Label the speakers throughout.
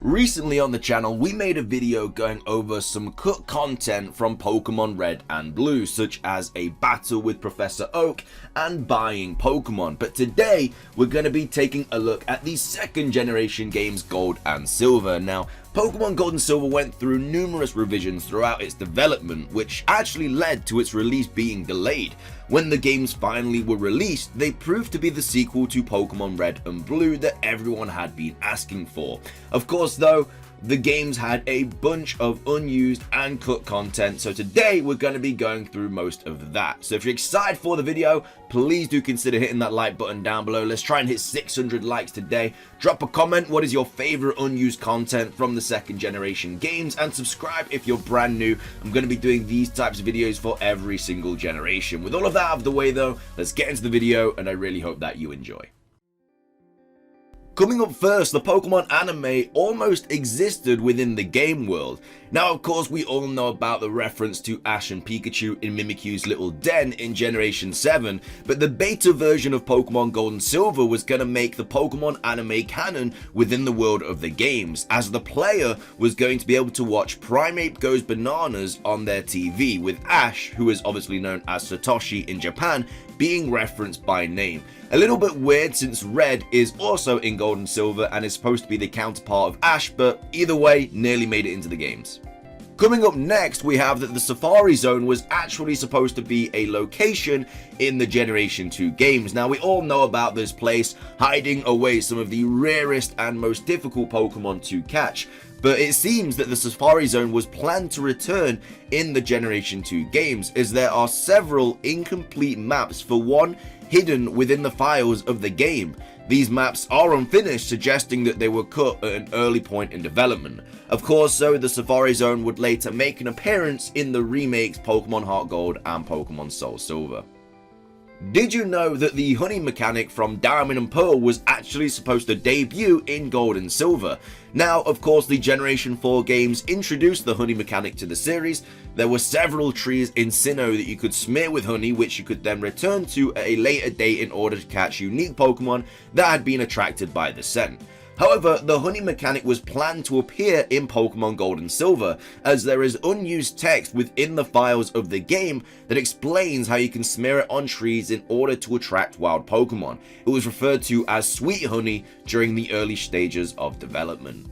Speaker 1: Recently on the channel, we made a video going over some cut content from Pokemon Red and Blue, such as a battle with Professor Oak and buying Pokemon. But today, we're going to be taking a look at the second generation games Gold and Silver. Now, Pokemon Gold and Silver went through numerous revisions throughout its development, which actually led to its release being delayed. When the games finally were released, they proved to be the sequel to Pokemon Red and Blue that everyone had been asking for. Of course though, the games had a bunch of unused and cut content, so today we're going to be going through most of that. So if you're excited for the video, please do consider hitting that like button down below. Let's try and hit 600 likes today. Drop a comment, what is your favorite unused content from the second generation games, and subscribe if you're brand new. I'm going to be doing these types of videos for every single generation. With all of that out of the way though, let's get into the video, and I really hope that you enjoy. Coming up first, the Pokemon anime almost existed within the game world. Now of course we all know about the reference to Ash and Pikachu in Mimikyu's little den in Generation 7, but the beta version of Pokemon Gold and Silver was going to make the Pokemon anime canon within the world of the games, as the player was going to be able to watch Primeape Goes Bananas on their TV, with Ash, who is obviously known as Satoshi in Japan, being referenced by name. A little bit weird since Red is also in Gold and Silver and is supposed to be the counterpart of Ash, but either way, nearly made it into the games. Coming up next, we have that the Safari Zone was actually supposed to be a location in the Generation 2 games. Now, we all know about this place, hiding away some of the rarest and most difficult Pokemon to catch. But it seems that the Safari Zone was planned to return in the Generation 2 games, as there are several incomplete maps, for one, hidden within the files of the game. These maps are unfinished, suggesting that they were cut at an early point in development. Of course, so the Safari Zone would later make an appearance in the remakes Pokemon Heart Gold and Pokemon Soul Silver. Did you know that the honey mechanic from Diamond and Pearl was actually supposed to debut in Gold and Silver? Now, of course, the Generation 4 games introduced the honey mechanic to the series. There were several trees in Sinnoh that you could smear with honey, which you could then return to at a later date in order to catch unique Pokemon that had been attracted by the scent. However, the honey mechanic was planned to appear in Pokemon Gold and Silver, as there is unused text within the files of the game that explains how you can smear it on trees in order to attract wild Pokemon. It was referred to as sweet honey during the early stages of development.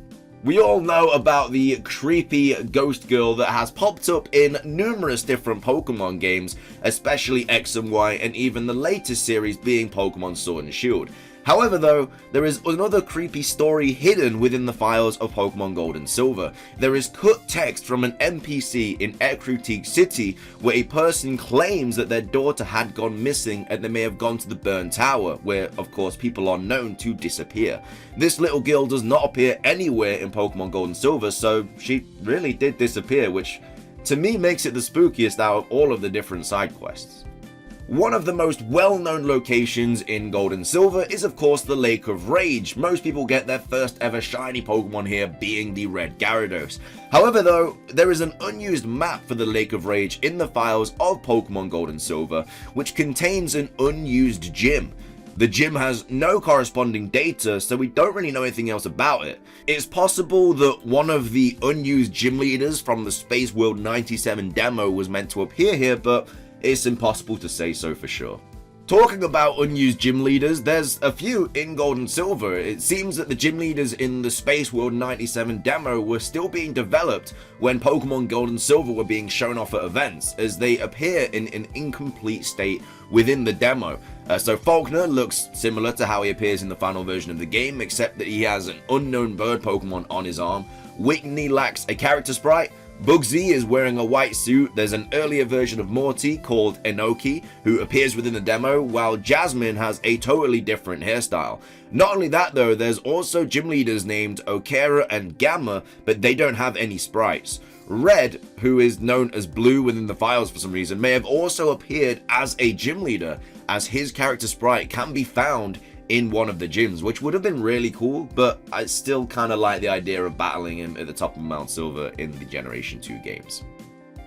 Speaker 1: We all know about the creepy ghost girl that has popped up in numerous different Pokemon games, especially X and Y, and even the latest series being Pokemon Sword and Shield. However though, there is another creepy story hidden within the files of Pokemon Gold and Silver. There is cut text from an NPC in Ecruteak City where a person claims that their daughter had gone missing and they may have gone to the Burn Tower, where of course people are known to disappear. This little girl does not appear anywhere in Pokemon Gold and Silver, so she really did disappear, which to me makes it the spookiest out of all of the different side quests. One of the most well-known locations in Gold and Silver is of course the Lake of Rage. Most people get their first ever shiny Pokemon here, being the Red Gyarados. However though, there is an unused map for the Lake of Rage in the files of Pokemon Gold and Silver, which contains an unused gym. The gym has no corresponding data, so we don't really know anything else about it. It's possible that one of the unused gym leaders from the Space World 97 demo was meant to appear here, but it's impossible to say so for sure. Talking about unused gym leaders, there's a few in Gold and Silver. It seems that the gym leaders in the Space World 97 demo were still being developed when Pokemon Gold and Silver were being shown off at events, as they appear in an incomplete state within the demo. So Faulkner looks similar to how he appears in the final version of the game, except that he has an unknown bird Pokemon on his arm. Whitney lacks a character sprite. Bugsy is wearing a white suit. There's an earlier version of Morty called Enoki who appears within the demo, while Jasmine has a totally different hairstyle. Not only that though, there's also gym leaders named Okera and Gamma, but they don't have any sprites. Red, who is known as Blue within the files for some reason, may have also appeared as a gym leader, as his character sprite can be found in one of the gyms, which would have been really cool, but I still kind of like the idea of battling him at the top of Mount Silver in the Generation 2 games.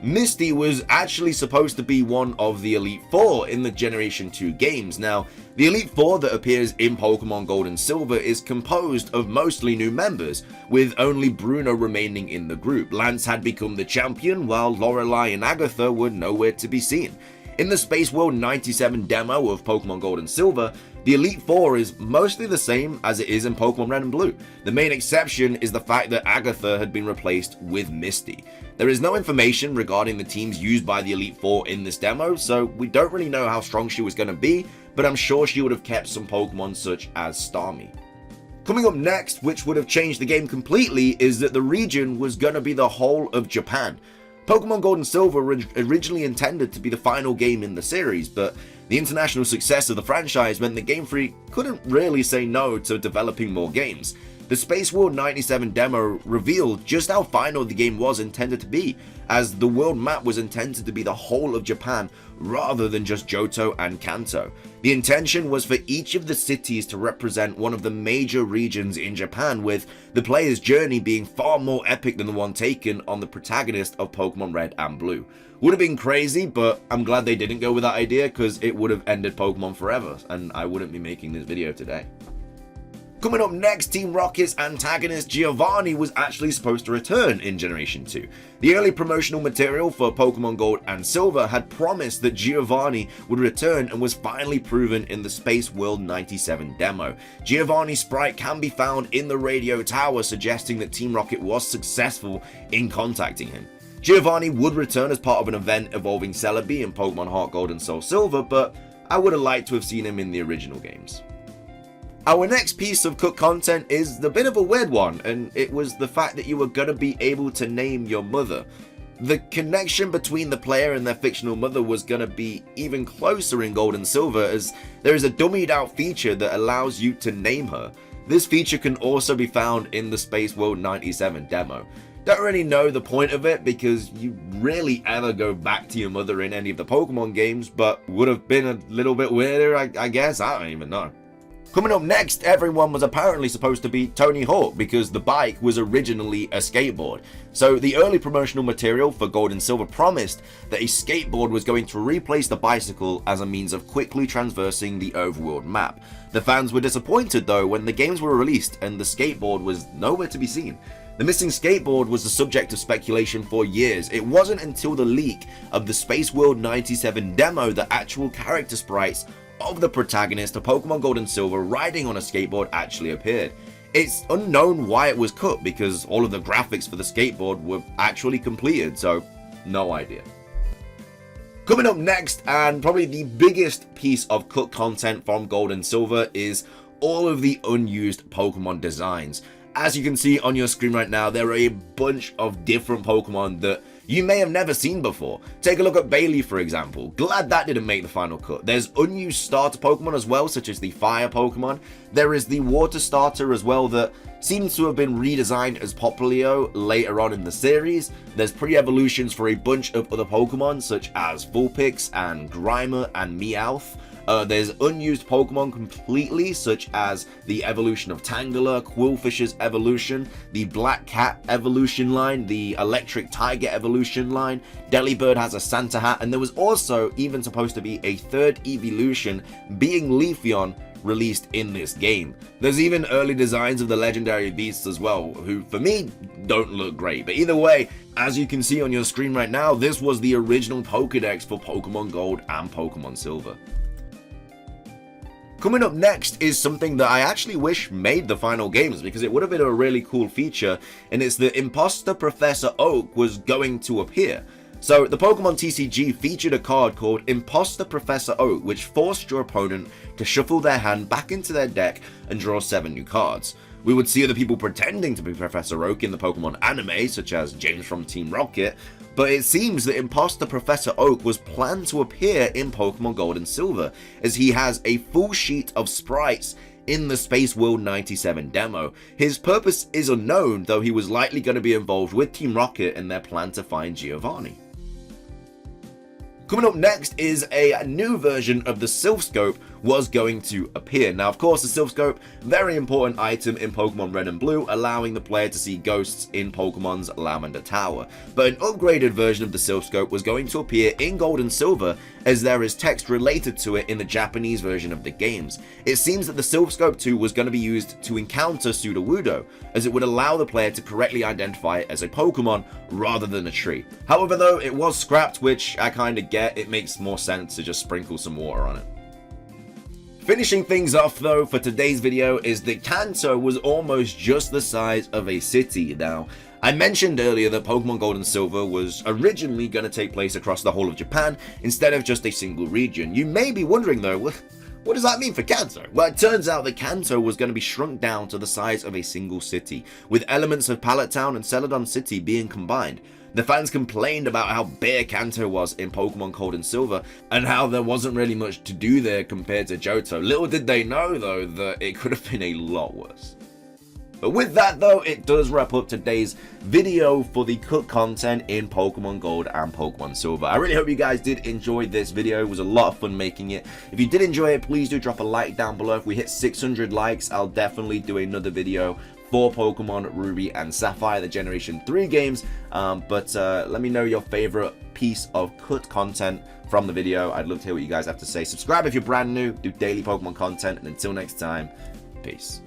Speaker 1: Misty was actually supposed to be one of the Elite Four in the Generation 2 games. Now, the Elite Four that appears in Pokemon Gold and Silver is composed of mostly new members, with only Bruno remaining in the group. Lance had become the champion, while Lorelei and Agatha were nowhere to be seen. In the Space World 97 demo of Pokemon Gold and Silver, the Elite Four is mostly the same as it is in Pokemon Red and Blue. The main exception is the fact that Agatha had been replaced with Misty. There is no information regarding the teams used by the Elite Four in this demo, so we don't really know how strong she was going to be, but I'm sure she would have kept some Pokemon such as Starmie. Coming up next, which would have changed the game completely, is that the region was going to be the whole of Japan. Pokemon Gold and Silver were originally intended to be the final game in the series, but the international success of the franchise meant that Game Freak couldn't really say no to developing more games. The Space World 97 demo revealed just how final the game was intended to be, as the world map was intended to be the whole of Japan rather than just Johto and Kanto. The intention was for each of the cities to represent one of the major regions in Japan, with the player's journey being far more epic than the one taken on the protagonist of Pokemon Red and Blue. Would have been crazy, but I'm glad they didn't go with that idea, because it would have ended Pokemon forever, and I wouldn't be making this video today. Coming up next, Team Rocket's antagonist Giovanni was actually supposed to return in Generation 2. The early promotional material for Pokemon Gold and Silver had promised that Giovanni would return, and was finally proven in the Space World 97 demo. Giovanni's sprite can be found in the radio tower, suggesting that Team Rocket was successful in contacting him. Giovanni would return as part of an event involving Celebi in Pokemon Heart Gold and Soul Silver, but I would have liked to have seen him in the original games. Our next piece of cut content is a bit of a weird one, and it was the fact that you were going to be able to name your mother. The connection between the player and their fictional mother was going to be even closer in Gold and Silver, as there is a dummied out feature that allows you to name her. This feature can also be found in the Space World 97 demo. Don't really know the point of it, because you rarely ever go back to your mother in any of the Pokemon games, but would have been a little bit weirder, I guess. I don't even know. Coming up next, everyone was apparently supposed to be Tony Hawk, because the bike was originally a skateboard. So the early promotional material for Gold and Silver promised that a skateboard was going to replace the bicycle as a means of quickly traversing the overworld map. The fans were disappointed though when the games were released and the skateboard was nowhere to be seen. The missing skateboard was the subject of speculation for years. It wasn't until the leak of the Space World 97 demo that actual character sprites of the protagonist of Pokemon Gold and Silver riding on a skateboard actually appeared. It's unknown why it was cut, because all of the graphics for the skateboard were actually completed, so no idea. Coming up next, and probably the biggest piece of cut content from Gold and Silver, is all of the unused Pokemon designs. As you can see on your screen right now, there are a bunch of different Pokemon that you may have never seen before. Take a look at Bailey, for example. Glad that didn't make the final cut. There's unused starter Pokemon as well, such as the Fire Pokemon. There is the Water starter as well that seems to have been redesigned as Popplio later on in the series. There's pre-evolutions for a bunch of other Pokemon, such as Vulpix and Grimer and Meowth. There's unused Pokemon completely, such as the evolution of Tangela, Quillfish's evolution, the Black Cat evolution line, the Electric Tiger evolution line. Delibird has a Santa hat, and there was also even supposed to be a third evolution, being Leafeon, released in this game. There's even early designs of the legendary beasts as well, who for me don't look great, but either way, as you can see on your screen right now, this was the original Pokédex for Pokemon Gold and Pokemon Silver. Coming up next is something that I actually wish made the final games, because it would have been a really cool feature, and it's that Imposter Professor Oak was going to appear. So the Pokemon TCG featured a card called Imposter Professor Oak, which forced your opponent to shuffle their hand back into their deck and draw 7 new cards. We would see other people pretending to be Professor Oak in the Pokemon anime, such as James from Team Rocket, but it seems that Imposter Professor Oak was planned to appear in Pokemon Gold and Silver, as he has a full sheet of sprites in the Space World 97 demo. His purpose is unknown, though he was likely going to be involved with Team Rocket in their plan to find Giovanni. Coming up next is a new version of the Silph Scope, was going to appear. Now, of course, the Silph Scope, very important item in Pokemon Red and Blue, allowing the player to see ghosts in Pokemon's Lavender Tower. But an upgraded version of the Silph Scope was going to appear in Gold and Silver, as there is text related to it in the Japanese version of the games. It seems that the Silph Scope 2 was going to be used to encounter Sudowoodo, as it would allow the player to correctly identify it as a Pokemon rather than a tree. However though, it was scrapped, which I kinda get. It makes more sense to just sprinkle some water on it. Finishing things off though for today's video is that Kanto was almost just the size of a city. Now, I mentioned earlier that Pokemon Gold and Silver was originally going to take place across the whole of Japan instead of just a single region. You may be wondering though, what does that mean for Kanto? Well, it turns out that Kanto was going to be shrunk down to the size of a single city, with elements of Pallet Town and Celadon City being combined. The fans complained about how bare Kanto was in Pokemon Gold and Silver, and how there wasn't really much to do there compared to Johto. Little did they know though that it could have been a lot worse. But with that though, it does wrap up today's video for the cut content in Pokemon Gold and Pokemon Silver. I really hope you guys did enjoy this video. It was a lot of fun making it. If you did enjoy it, please do drop a like down below. If we hit 600 likes, I'll definitely do another video for Pokemon Ruby and Sapphire, the Generation 3 games. Let me know your favorite piece of cut content from the video. I'd love to hear what you guys have to say. Subscribe if you're brand new, do daily Pokemon content, and until next time, peace.